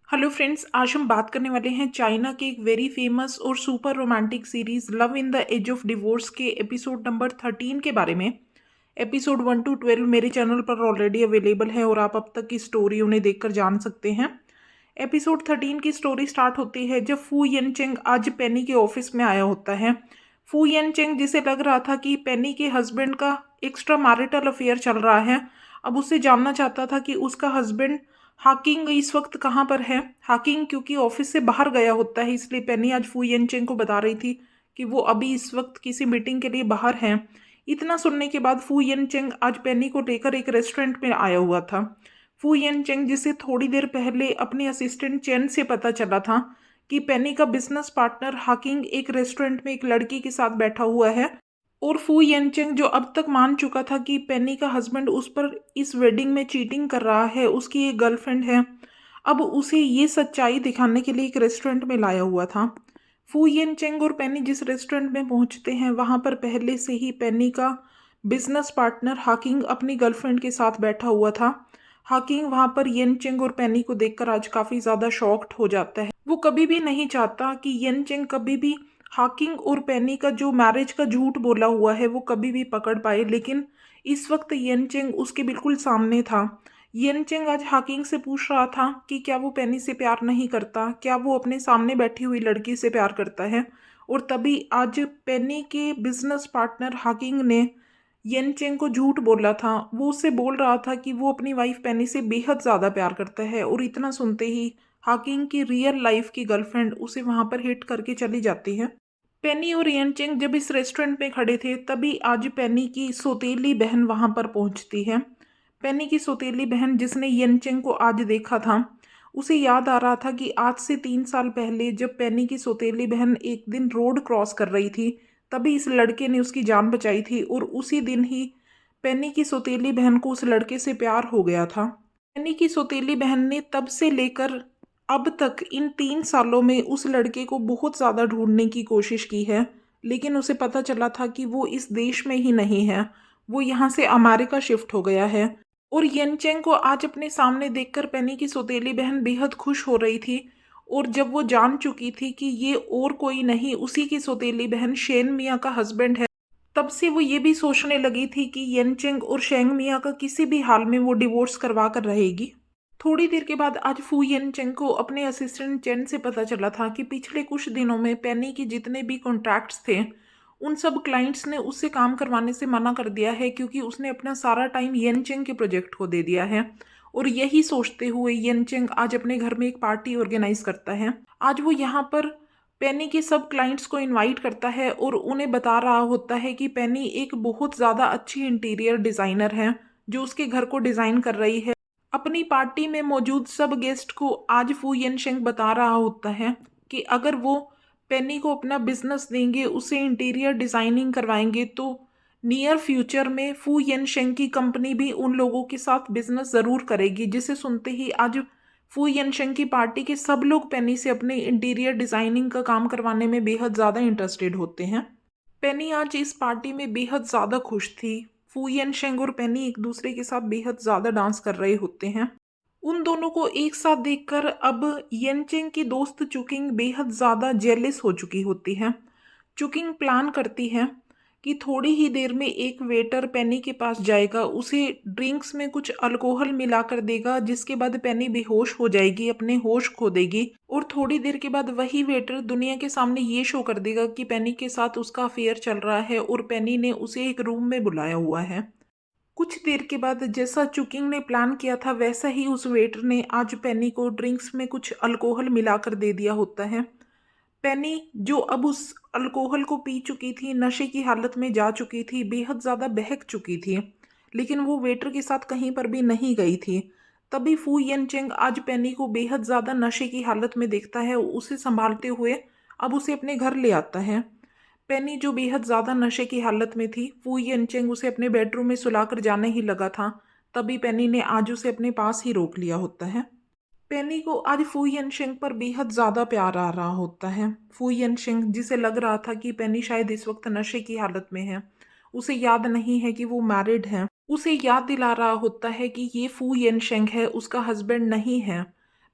Hello friends, आज हम बात करने वाले हैं चाइना के एक वेरी फेमस और super romantic series love in the age of divorce के एपिसोड नंबर 13 के बारे में। एपिसोड 1 to 12 मेरे चैनल पर ऑलरेडी अवेलेबल है और आप अब तक की स्टोरी उन्हें देखकर जान सकते हैं। एपिसोड 13 की स्टोरी स्टार्ट होती है जब फू येन चेंग आज पेनी के ऑफिस में आया होता है। फू येन चेंग, जिसे लग रहा था कि पेनी के हस्बैंड का एक्स्ट्रा मैरिटल अफेयर चल रहा है, अब उससे जानना चाहता था कि उसका हस्बैंड हाकिंग इस वक्त कहाँ पर है। हाकिंग क्योंकि ऑफिस से बाहर गया होता है, इसलिए पेनी आज फू येन चेंग को बता रही थी कि वो अभी इस वक्त किसी मीटिंग के लिए बाहर हैं। इतना सुनने के बाद फू येन चेंग आज पेनी को लेकर एक रेस्टोरेंट में आया हुआ था। फू येन चेंग, जिसे थोड़ी देर पहले अपने असिस्टेंट चेन से पता चला था कि पेनी का बिजनेस पार्टनर हाकिंग एक रेस्टोरेंट में एक लड़की के साथ बैठा हुआ है, और फू येनचेंग जो अब तक मान चुका था कि पेनी का हस्बैंड उस पर इस वेडिंग में चीटिंग कर रहा है, उसकी एक गर्लफ्रेंड है, अब उसे ये सच्चाई दिखाने के लिए एक रेस्टोरेंट में लाया हुआ था। फू येनचेंग और पेनी जिस रेस्टोरेंट में पहुंचते हैं, वहां पर पहले से ही पेनी का बिजनेस पार्टनर हाकिंग अपनी गर्लफ्रेंड के साथ बैठा हुआ था। हाकिंग वहां पर येनचेंग और पेनी को देखकर आज काफ़ी ज़्यादा शॉक्ड हो जाता है। वो कभी भी नहीं चाहता कि येनचेंग कभी भी हाकिंग और पेनी का जो मैरिज का झूठ बोला हुआ है वो कभी भी पकड़ पाए, लेकिन इस वक्त येनचेंग उसके बिल्कुल सामने था। येनचेंग आज हाकिंग से पूछ रहा था कि क्या वो पेनी से प्यार नहीं करता, क्या वो अपने सामने बैठी हुई लड़की से प्यार करता है। और तभी आज पेनी के बिजनेस पार्टनर हाकिंग ने येनचेंग को झूठ बोला था। वो उससे बोल रहा था कि वो अपनी वाइफ पेनी से बेहद ज़्यादा प्यार करता है, और इतना सुनते ही हाकिंग की रियल लाइफ की गर्लफ्रेंड उसे वहां पर हिट करके चली जाती है। पेनी और येनचेंग जब इस रेस्टोरेंट में खड़े थे, तभी आज पेनी की सौतेली बहन वहां पर पहुंचती है। पेनी की सौतेली बहन, जिसने येनचेंग को आज देखा था, उसे याद आ रहा था कि आज से 3 साल पहले जब पेनी की सौतेली बहन एक दिन रोड क्रॉस कर रही थी, तभी इस लड़के ने उसकी जान बचाई थी, और उसी दिन ही पेनी की सौतेली बहन को उस लड़के से प्यार हो गया था। पेनी की सौतेली बहन ने तब से लेकर अब तक इन 3 सालों में उस लड़के को बहुत ज़्यादा ढूंढने की कोशिश की है, लेकिन उसे पता चला था कि वो इस देश में ही नहीं है, वो यहाँ से अमेरिका शिफ्ट हो गया है। और येनचेंग को आज अपने सामने देखकर पेनी की सौतेली बहन बेहद खुश हो रही थी, और जब वो जान चुकी थी कि ये और कोई नहीं उसी की सौतेली बहन शेन मिया का हस्बैंड है, तब से वो ये भी सोचने लगी थी कि येनचेंग और शेंग मिया का किसी भी हाल में वो डिवोर्स करवा कर रहेगी। थोड़ी देर के बाद आज फू येनचेंग को अपने असिस्टेंट चेन से पता चला था कि पिछले कुछ दिनों में पेनी के जितने भी कॉन्ट्रैक्ट्स थे, उन सब क्लाइंट्स ने उससे काम करवाने से मना कर दिया है, क्योंकि उसने अपना सारा टाइम येनचेंग के प्रोजेक्ट को दे दिया है। और यही सोचते हुए येनचेंग आज अपने घर में एक पार्टी ऑर्गेनाइज करता है। आज वो यहाँ पर पेनी के सब क्लाइंट्स को इनवाइट करता है और उन्हें बता रहा होता है कि पेनी एक बहुत ज़्यादा अच्छी इंटीरियर डिज़ाइनर है जो उसके घर को डिज़ाइन कर रही है। अपनी पार्टी में मौजूद सब गेस्ट को आज फू येनशेंग बता रहा होता है कि अगर वो पेनी को अपना बिजनेस देंगे, उसे इंटीरियर डिज़ाइनिंग करवाएंगे, तो नियर फ्यूचर में फू येनशेंग की कंपनी भी उन लोगों के साथ बिजनेस ज़रूर करेगी। जिसे सुनते ही आज फू येनशेंग की पार्टी के सब लोग पेनी से अपने इंटीरियर डिज़ाइनिंग का काम करवाने में बेहद ज़्यादा इंटरेस्टेड होते हैं। पेनी आज इस पार्टी में बेहद ज़्यादा खुश थी। फू येनशेंग और पेनी एक दूसरे के साथ बेहद ज़्यादा डांस कर रहे होते हैं। उन दोनों को एक साथ देखकर अब येनचेंग की दोस्त चुकिंग बेहद ज़्यादा जेलिस हो चुकी होती है। चुकिंग प्लान करती है कि थोड़ी ही देर में एक वेटर पेनी के पास जाएगा, उसे ड्रिंक्स में कुछ अल्कोहल मिलाकर देगा, जिसके बाद पेनी बेहोश हो जाएगी, अपने होश खो देगी, और थोड़ी देर के बाद वही वेटर दुनिया के सामने ये शो कर देगा कि पेनी के साथ उसका अफेयर चल रहा है और पेनी ने उसे एक रूम में बुलाया हुआ है। कुछ देर के बाद जैसा चुकिंग ने प्लान किया था, वैसा ही उस वेटर ने आज पेनी को ड्रिंक्स में कुछ अल्कोहल मिलाकर दे दिया होता है। पेनी, जो अब उस अल्कोहल को पी चुकी थी, नशे की हालत में जा चुकी थी, बेहद ज़्यादा बहक चुकी थी, लेकिन वो वेटर के साथ कहीं पर भी नहीं गई थी। तभी फू येनचेंग आज पेनी को बेहद ज़्यादा नशे की हालत में देखता है, उसे संभालते हुए अब उसे अपने घर ले आता है। पेनी, जो बेहद ज़्यादा नशे की हालत में थी, फू येनचेंग उसे अपने बेडरूम में सुलाकर जाने ही लगा था, तभी पेनी ने आज उसे अपने पास ही रोक लिया होता है। पेनी को आज फू येनशेंग पर बेहद ज़्यादा प्यार आ रहा होता है। फू येनशेंग, जिसे लग रहा था कि पेनी शायद इस वक्त नशे की हालत में है, उसे याद नहीं है कि वो मैरिड है, उसे याद दिला रहा होता है कि ये फू येनशेंग है, उसका हस्बैंड नहीं है।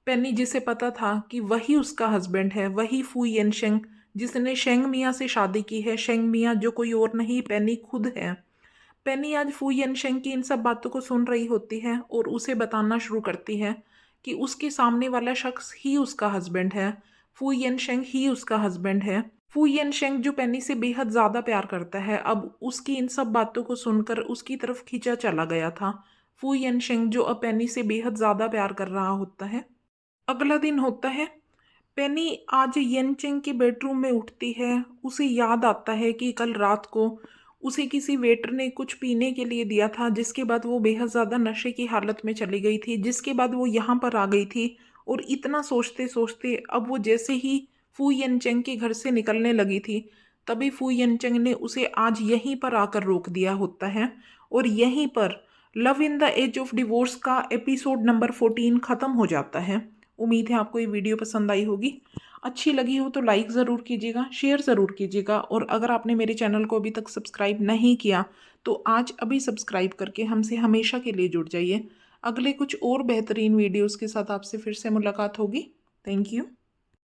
पेनी जिसे पता था कि वही उसका हस्बैंड है, वही फू येनशेंग जिसने शेंग मियाँ से शादी की है। शेंग मियाँ जो कोई और नहीं, पेनी खुद है। पेनी आज फू येनशेंग की इन सब बातों को सुन रही होती है और उसे बताना शुरू करती है कि उसके सामने वाला शख्स ही उसका हस्बैंड है, फू येनशेंग ही उसका हस्बैंड है। फू येनशेंग जो पेनी से बेहद ज़्यादा प्यार करता है, अब उसकी इन सब बातों को सुनकर उसकी तरफ खींचा चला गया था। फू येनशेंग जो अब पेनी से बेहद ज़्यादा प्यार कर रहा होता है। अगला दिन होता है। पेनी आज येनचेंग के बेडरूम में उठती है। उसे याद आता है कि कल रात को उसे किसी वेटर ने कुछ पीने के लिए दिया था, जिसके बाद वो बेहद ज़्यादा नशे की हालत में चली गई थी, जिसके बाद वो यहाँ पर आ गई थी। और इतना सोचते सोचते अब वो जैसे ही फू येनचेंग के घर से निकलने लगी थी, तभी फू येनचेंग ने उसे आज यहीं पर आकर रोक दिया होता है। और यहीं पर love in the age of divorce का एपिसोड नंबर 14 ख़त्म हो जाता है। उम्मीद है आपको ये वीडियो पसंद आई होगी। अच्छी लगी हो तो लाइक ज़रूर कीजिएगा, शेयर ज़रूर कीजिएगा, और अगर आपने मेरे चैनल को अभी तक सब्सक्राइब नहीं किया तो आज अभी सब्सक्राइब करके हमसे हमेशा के लिए जुड़ जाइए। अगले कुछ और बेहतरीन वीडियोज़ के साथ आपसे फिर से मुलाकात होगी। Thank you.